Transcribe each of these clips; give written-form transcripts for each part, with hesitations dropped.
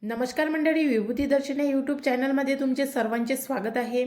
नमस्कार मंडळी, विभूती दर्शन या यूट्यूब चॅनलमध्ये तुमचे सर्वांचे स्वागत आहे.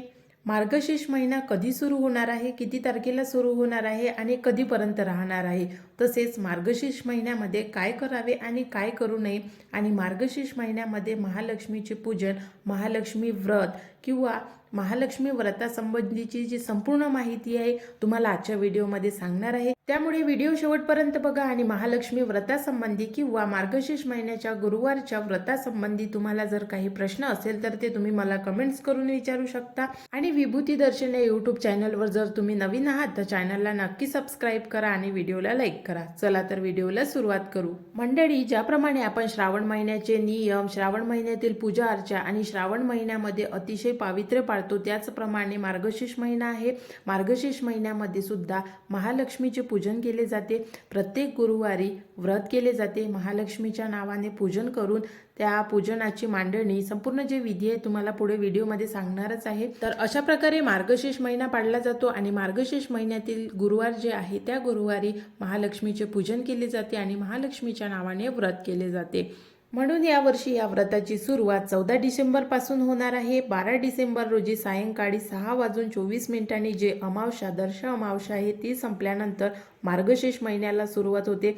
मार्गशीर्ष महिना कधी सुरू होणार आहे, किती तारखेला सुरू होणार आहे आणि कधीपर्यंत राहणार आहे, तसेच मार्गशीर्ष महिन्यामध्ये काय करावे आणि काय करू नये आणि मार्गशीर्ष महिन्यामध्ये महालक्ष्मीचे पूजन, महालक्ष्मी व्रत किंवा महालक्ष्मी व्रतासंबंधीची जी संपूर्ण माहिती आहे तुम्हाला आजच्या व्हिडिओमध्ये सांगणार आहे. त्यामुळे व्हिडिओ शेवटपर्यंत बघा आणि महालक्ष्मी व्रतासंबंधी किंवा मार्गशीर्ष महिन्याच्या गुरुवारच्या व्रतासंबंधी तुम्हाला जर काही प्रश्न असेल तर ते तुम्ही मला कमेंट्स करून विचारू शकता. आणि विभूती दर्शन या यूट्यूब चॅनलवर जर तुम्ही नवीन आहात तर चॅनलला नक्की सबस्क्राईब करा आणि व्हिडिओला लाईक करा. चला तर व्हिडिओला सुरुवात करू. मंडळी, ज्याप्रमाणे आपण श्रावण महिन्याचे नियम, श्रावण महिन्यातील पूजा अर्चा आणि श्रावण महिन्यामध्ये अतिशय पावित्र्य पाळतो, त्याचप्रमाणे मार्गशीर्ष महिना आहे. मार्गशीर्ष महिन्यामध्ये सुद्धा महालक्ष्मीचे पूजन केले जाते. प्रत्येक गुरुवारी व्रत केले जाते. महालक्ष्मीच्या नावाने पूजन करून त्या पूजनाची मांडणी, संपूर्ण जे विधी आहे तुम्हाला पुढे व्हिडिओमध्ये सांगणारच आहे. तर अशा प्रकारे मार्गशीर्ष महिना पाळला जातो आणि मार्गशीर्ष महिन्यातील गुरुवार जे आहे त्या गुरुवारी महालक्ष्मीचे पूजन केले जाते आणि महालक्ष्मीच्या नावाने व्रत केले जाते. म्हणून यावर्षी या व्रताची सुरुवात 14 डिसेंबर पासून होणार आहे. 12 डिसेंबर रोजी सायंकाळी 6:24 जे अमावस्या, दर्श अमावस्या आहे ती संपल्यानंतर मार्गशीर्ष महिन्याला सुरुवात होते.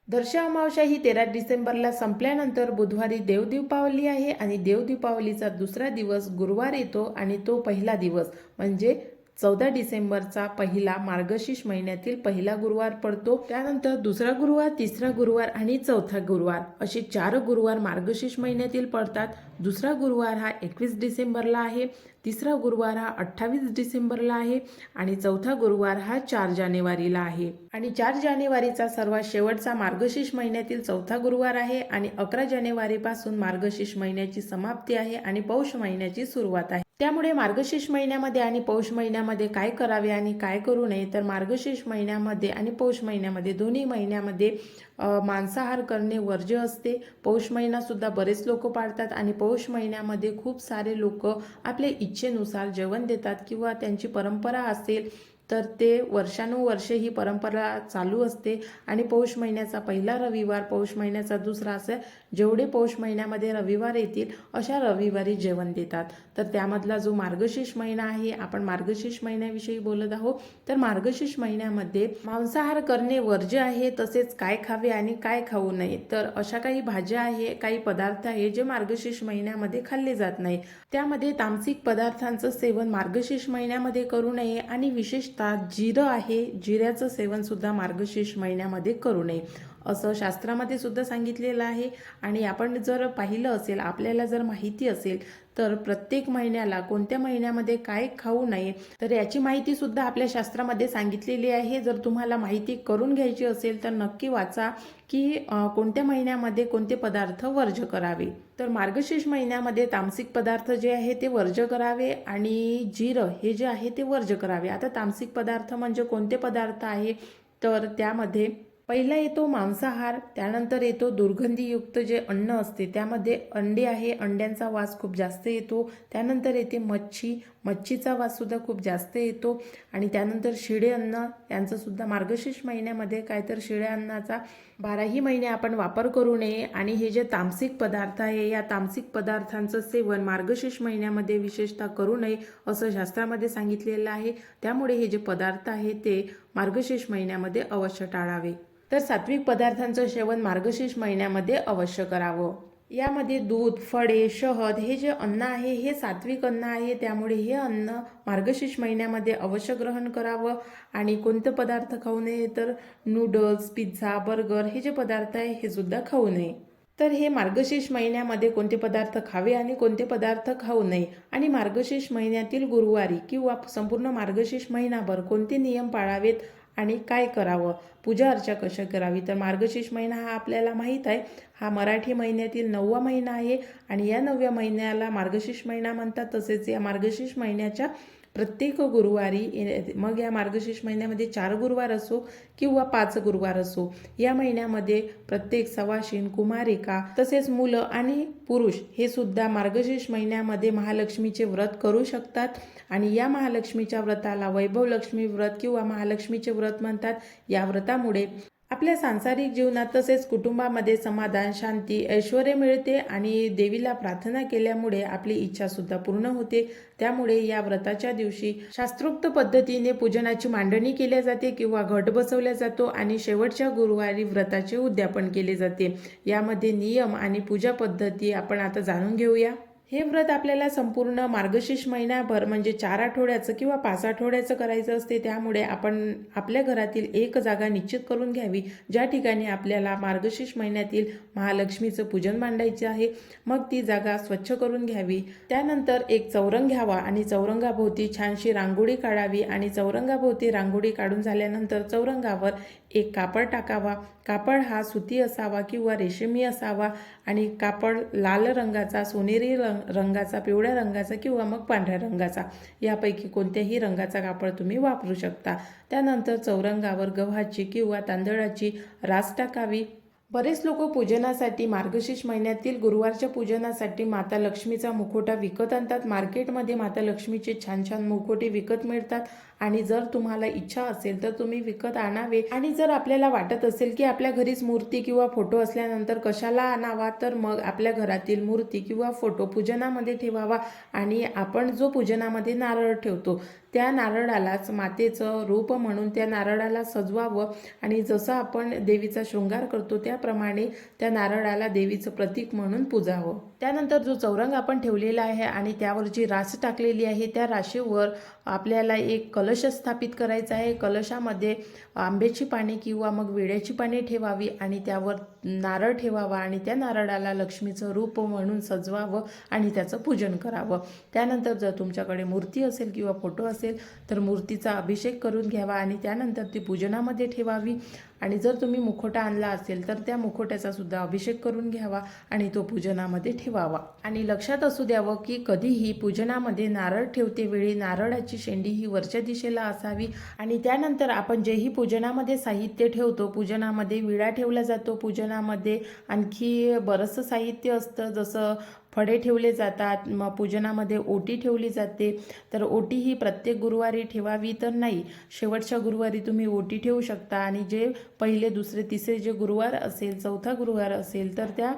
दर्श अमावस्या ही 13 डिसेंबरला संपल्यानंतर बुधवारी देवदीपावली आहे आणि देवदीपावलीचा दुसरा दिवस गुरुवार येतो आणि तो पहिला दिवस म्हणजे 14 डिसेंबरचा पहिला मार्गशीर्ष महिन्यातील पहिला गुरुवार पडतो. त्यानंतर दुसरा गुरुवार, तिसरा गुरुवार आणि चौथा गुरुवार असे 4 गुरुवार मार्गशीर्ष महिन्यातील पडतात. दुसरा गुरुवार हा 21 डिसेंबरला आहे, तिसरा गुरुवार हा 28 डिसेंबरला आहे आणि चौथा गुरुवार हा 4 जानेवारीला आहे. आणि 4 जानेवारीचा सर्वात शेवटचा मार्गशीर्ष महिन्यातील चौथा गुरुवार आहे आणि 11 जानेवारीपासून मार्गशीर्ष महिन्याची समाप्ती आहे आणि पौष महिन्याची सुरुवात आहे. त्यामुळे मार्गशीर्ष महिन्यामध्ये आणि पौष महिन्यामध्ये काय करावे आणि काय करू नये, तर मार्गशीर्ष महिन्यामध्ये आणि पौष महिन्यामध्ये दोन्ही महिन्यामध्ये मांसाहार करणे वर्ज्य असते. पौष महिना सुद्धा बरेच लोक पाळतात आणि पौष महिन्यामध्ये खूप सारे लोक आपल्या इच्छेनुसार जेवण देतात किंवा त्यांची परंपरा असेल तर ते वर्षानुवर्षे ही परंपरा चालू असते. आणि पौष महिन्याचा पहिला रविवार, पौष महिन्याचा दुसरा, असे जेवढे पौष महिन्यामध्ये रविवार येतील अशा रविवारी जेवण देतात. तर त्यामधला जो मार्गशीर्ष महिना आहे, आपण मार्गशीर्ष महिन्याविषयी बोलत आहोत. तर मार्गशीर्ष महिन्यामध्ये मांसाहार करणे वर्ज्य आहे. तसेच काय खावे आणि काय खाऊ नये, तर अशा काही भाज्या आहे, काही पदार्थ आहे जे मार्गशीर्ष महिन्यामध्ये खाल्ले जात नाही. त्यामध्ये तामसिक पदार्थांचं सेवन मार्गशीर्ष महिन्यामध्ये करू नये आणि विशेषतः जिरं आहे, जिऱ्याचं सेवन सुद्धा मार्गशीर्ष महिन्यामध्ये करू नये असं शास्त्रामध्ये सुद्धा सांगितलेलं आहे. आणि आपण जर पाहिलं असेल, आपल्याला जर माहिती असेल तर प्रत्येक महिन्याला कोणत्या महिन्यामध्ये काय खाऊ नये तर याची माहिती सुद्धा आपल्या शास्त्रामध्ये सांगितलेली आहे. जर तुम्हाला माहिती करून घ्यायची असेल तर नक्की वाचा की कोणत्या महिन्यामध्ये कोणते पदार्थ वर्ज्य करावे. तर मार्गशीर्ष महिन्यामध्ये तामसिक पदार्थ जे आहे ते वर्ज्य करावे आणि जिरं हे जे आहे ते वर्ज्य करावे. आता तामसिक पदार्थ म्हणजे कोणते पदार्थ आहे, तर त्यामध्ये पहिला येतो मांसाहार, त्यानंतर येतो दुर्गंधीयुक्त जे अन्न असते, त्यामध्ये अंडे आहे, अंड्यांचा वास खूप जास्त येतो. त्यानंतर येते मच्छी, मच्छीचा वास सुद्धा खूप जास्त येतो. आणि त्यानंतर शिळे अन्न, यांचं सुद्धा मार्गशीर्ष महिन्यामध्ये काय तर शिळ्या अन्नाचा 12ही महिने आपण वापर करू नये. आणि हे जे तामसिक पदार्थ आहे, या तामसिक पदार्थांचं सेवन मार्गशीर्ष महिन्यामध्ये विशेषतः करू नये असं शास्त्रामध्ये सांगितलेलं आहे. त्यामुळे हे जे पदार्थ आहे ते मार्गशीर्ष महिन्यामध्ये अवश्य टाळावे. तर सात्विक पदार्थांचं सेवन मार्गशीर्ष महिन्यामध्ये अवश्य करावं. यामध्ये दूध, फळे, शहद हे जे अन्न आहे हे सात्विक अन्न आहे. त्यामुळे हे अन्न मार्गशीर्ष महिन्यामध्ये अवश्य ग्रहण करावं. आणि कोणते पदार्थ खाऊ नये, तर नूडल्स, पिझ्झा, बर्गर हे जे पदार्थ आहे हे सुद्धा खाऊ नये. तर हे मार्गशीर्ष महिन्यामध्ये कोणते पदार्थ खावे आणि कोणते पदार्थ खाऊ नये आणि मार्गशीर्ष महिन्यातील गुरुवारी किंवा संपूर्ण मार्गशीर्ष महिनाभर कोणते नियम पाळावेत आणि काय करावं, पूजा अर्चा कशा करावी. तर मार्गशीर्ष महिना हा आपल्याला माहीत आहे, हा मराठी महिन्यातील 9वा महिना आहे आणि या 9व्या महिन्याला मार्गशीर्ष महिना म्हणतात. तसेच या मार्गशीर्ष महिन्याच्या प्रत्येक गुरुवारी, मग या मार्गशीर्ष महिन्यामध्ये 4 गुरुवार असो किंवा 5 गुरुवार असो, या महिन्यामध्ये प्रत्येक सवाशीण, कुमारिका तसेच मुलं आणि पुरुष हे सुद्धा मार्गशीर्ष महिन्यामध्ये महालक्ष्मीचे व्रत करू शकतात. आणि या महालक्ष्मीच्या व्रताला वैभव लक्ष्मी व्रत किंवा महालक्ष्मीचे व्रत म्हणतात. या व्रतामुळे आपल्या सांसारिक जीवनात तसेच कुटुंबामध्ये समाधान, शांती, ऐश्वर्य मिळते आणि देवीला प्रार्थना केल्यामुळे आपली इच्छा सुद्धा पूर्ण होते. त्यामुळे या व्रताच्या दिवशी शास्त्रोक्त पद्धतीने पूजनाची मांडणी केली जाते किंवा घट बसवला जातो आणि शेवटच्या गुरुवारी व्रताचे उद्यापन केले जाते. यामध्ये नियम आणि पूजा पद्धती आपण आता जाणून घेऊया. हे व्रत आपल्याला संपूर्ण मार्गशीर्ष महिनाभर म्हणजे 4 आठवड्याचं किंवा 5 आठवड्याचं करायचं असते. त्यामुळे आपण आपल्या घरातील एक जागा निश्चित करून घ्यावी ज्या ठिकाणी आपल्याला मार्गशीर्ष महिन्यातील महालक्ष्मीचं पूजन मांडायचे आहे. मग ती जागा स्वच्छ करून घ्यावी. त्यानंतर एक चौरंग घ्यावा आणि चौरंगाभोवती छानशी रांगोळी काढावी आणि चौरंगाभोवती रांगोळी काढून झाल्यानंतर चौरंगावर एक कापड टाकावा. कापड हा सुती असावा किंवा रेशमी असावा आणि कापड लाल रंगाचा, सोनेरी रंगाचा, पिवळ्या रंगाचा किंवा मग पांढऱ्या रंगाचा यापैकी कोणत्याही रंगाचा कापड तुम्ही वापरू शकता. त्यानंतर चौरंगावर गव्हाची किंवा तांदळाची रास टाकावी. बरेच लोक पूजनासाठी मार्गशीर्ष महिन्यातील गुरुवारच्या पूजनासाठी माता लक्ष्मीचा मुखोटा विकत आणतात. मार्केटमध्ये माता लक्ष्मीचे छान छान मुखोटे विकत मिळतात आणि जर तुम्हाला इच्छा असेल तर तुम्ही विकत आणावे. आणि जर आपल्याला वाटत असेल की आपल्या घरीच मूर्ती किंवा फोटो असल्यानंतर कशाला आणावा, तर मग आपल्या घरातील मूर्ती किंवा फोटो पूजनामध्ये ठेवावा आणि आपण जो पूजनामध्ये नारळ ठेवतो त्या नारळालाच मातेचं रूप म्हणून त्या नारळाला सजवावं आणि जसं आपण देवीचा शृंगार करतो त्याप्रमाणे त्या नारळाला देवीचं प्रतीक म्हणून पूजावं. त्यानंतर जो चौरंग आपण ठेवलेला आहे आणि त्यावर जी रास टाकलेली आहे त्या राशीवर आपल्याला एक कलश स्थापित करायचा आहे. कलशामध्ये आंब्याची पाने किंवा मग विड्याची पाने ठेवावी आणि त्यावर नारळ ठेवावा आणि त्या नारळाला लक्ष्मीचं रूप म्हणून सजवावं आणि त्याचं पूजन करावं. त्यानंतर जर तुमच्याकडे मूर्ती असेल किंवा फोटो असेल तर मूर्तीचा अभिषेक करून घ्यावा आणि त्यानंतर ती पूजनामध्ये ठेवावी. आणि जर तुम्ही मुखोटा आणला असेल तर त्या मुखोट्याचा सुद्धा अभिषेक करून घ्यावा आणि तो पूजनामध्ये ठेवावा. आणि लक्षात असू द्यावं की कधीही पूजनामध्ये नारळ ठेवते वेळी नारळाची शेंडी ही वरच्या दिशेला असावी. आणि त्यानंतर आपण जेही पूजनामध्ये साहित्य ठेवतो, पूजनामध्ये विडा ठेवला जातो, पूजनामध्ये आणखी बरंचसं साहित्य असतं, जसं फळे ठेवले जातात, मग पूजनामध्ये ओटी ठेवली जाते. तर ओटी ही प्रत्येक गुरुवारी ठेवावी तर नाही, शेवटच्या गुरुवारी तुम्ही ओटी ठेवू शकता. आणि जे पहिले, दुसरे, तिसरे जे गुरुवार असेल, चौथा गुरुवार असेल तर त्या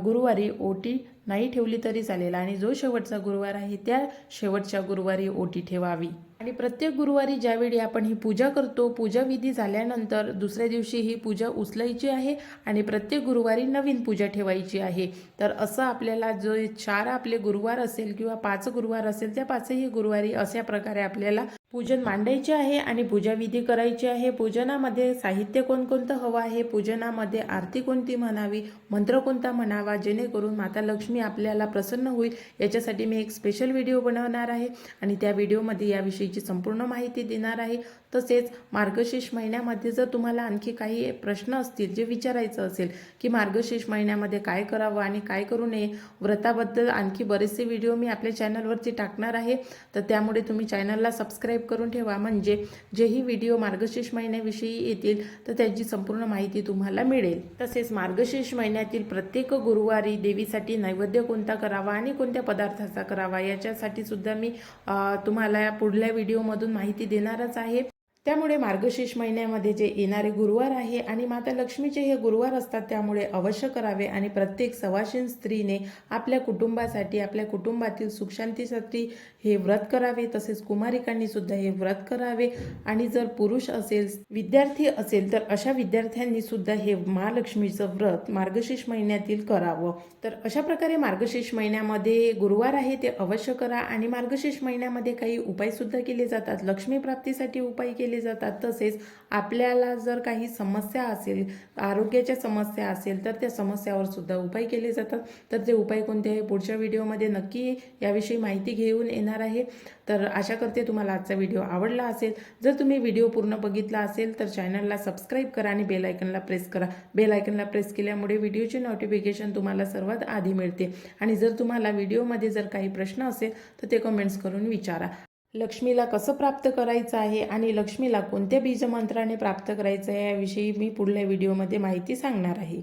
गुरुवारी ओटी नाही ठेवली तरी चालेल आणि जो शेवटचा गुरुवार आहे त्या शेवटच्या गुरुवारी ओटी ठेवावी. आणि प्रत्येक गुरुवारी ज्यावेळी आपण ही पूजा करतो, पूजाविधी झाल्यानंतर दुसऱ्या दिवशी ही पूजा उचलायची आहे आणि प्रत्येक गुरुवारी नवीन पूजा ठेवायची आहे. तर असं आपल्याला जो 4 आपले गुरुवार असेल किंवा 5 गुरुवार असेल त्या 5ही गुरुवारी अशा प्रकारे आपल्याला पूजन मांडायचे आहे आणि पूजाविधी करायची आहे. पूजनामध्ये साहित्य कोणकोणतं हवं आहे, पूजनामध्ये आरती कोणती म्हणावी, मंत्र कोणता म्हणावा, जेणेकरून माता लक्ष्मी आपल्याला प्रसन्न होईल, याच्यासाठी मी एक स्पेशल व्हिडिओ बनवणार आहे आणि त्या व्हिडिओमध्ये याविषयीची संपूर्ण माहिती देणार आहे. तसेच मार्गशीर्ष महिन्यामध्ये जर तुम्हाला आणखी काही प्रश्न असतील, जे विचारायचं असेल की मार्गशीर्ष महिन्यामध्ये काय करावं आणि काय करू नये, व्रताबद्दल आणखी बरेचसे व्हिडिओ मी आपल्या चॅनलवरती टाकणार आहे. तर त्यामुळे तुम्ही चॅनलला सबस्क्राईब करून ठेवा, म्हणजे जेही व्हिडिओ मार्गशीर्ष महिन्याविषयी येतील तर त्याची संपूर्ण माहिती तुम्हाला मिळेल. तसेच मार्गशीर्ष महिन्यातील प्रत्येक गुरुवारी देवीसाठी नैवेद्य कोणता करावा आणि कोणत्या पदार्थाचा करावा याच्यासाठी सुद्धा मी तुम्हाला पुढल्या व्हिडिओमधून माहिती देणारच आहे. त्यामुळे मार्गशीर्ष महिन्यामध्ये जे येणारे गुरुवार आहे आणि माता लक्ष्मीचे हे गुरुवार असतात, त्यामुळे अवश्य करावे. आणि प्रत्येक सवाशीण स्त्रीने आपल्या कुटुंबासाठी, आपल्या कुटुंबातील सुखशांतीसाठी हे व्रत करावे. तसेच कुमारिकांनी सुद्धा हे व्रत करावे. आणि जर पुरुष असेल, विद्यार्थी असेल तर अशा विद्यार्थ्यांनी सुद्धा हे महालक्ष्मीचं व्रत मार्गशीर्ष महिन्यातील करावं. तर अशा प्रकारे मार्गशीर्ष महिन्यामध्ये गुरुवार आहे ते अवश्य करा. आणि मार्गशीर्ष महिन्यामध्ये काही उपाय सुद्धा केले जातात, लक्ष्मी प्राप्तीसाठी उपाय केले जातात. तसेच आपल्याला जर काही समस्या असेल, आरोग्याच्या समस्या असेल तर त्या समस्यावर सुद्धा उपाय केले जातात. तर ते उपाय कोणते आहे पुढच्या व्हिडिओमध्ये नक्की याविषयी माहिती घेऊन येणार आहे. तर आशा करते तुम्हाला आजचा व्हिडिओ आवडला असेल. जर तुम्ही व्हिडिओ पूर्ण बघितला असेल तर चॅनलला सबस्क्राईब करा आणि बेल आयकनला प्रेस करा. बेल आयकनला प्रेस केल्यामुळे व्हिडिओचे नोटिफिकेशन तुम्हाला सर्वात आधी मिळते. आणि जर तुम्हाला व्हिडिओमध्ये जर काही प्रश्न असेल तर ते कमेंट्स करून विचारा. लक्ष्मीला कसं प्राप्त करायचं आहे आणि लक्ष्मीला कोणत्या बीजमंत्राने प्राप्त करायचं आहे याविषयी मी पुढल्या व्हिडिओमध्ये माहिती सांगणार आहे.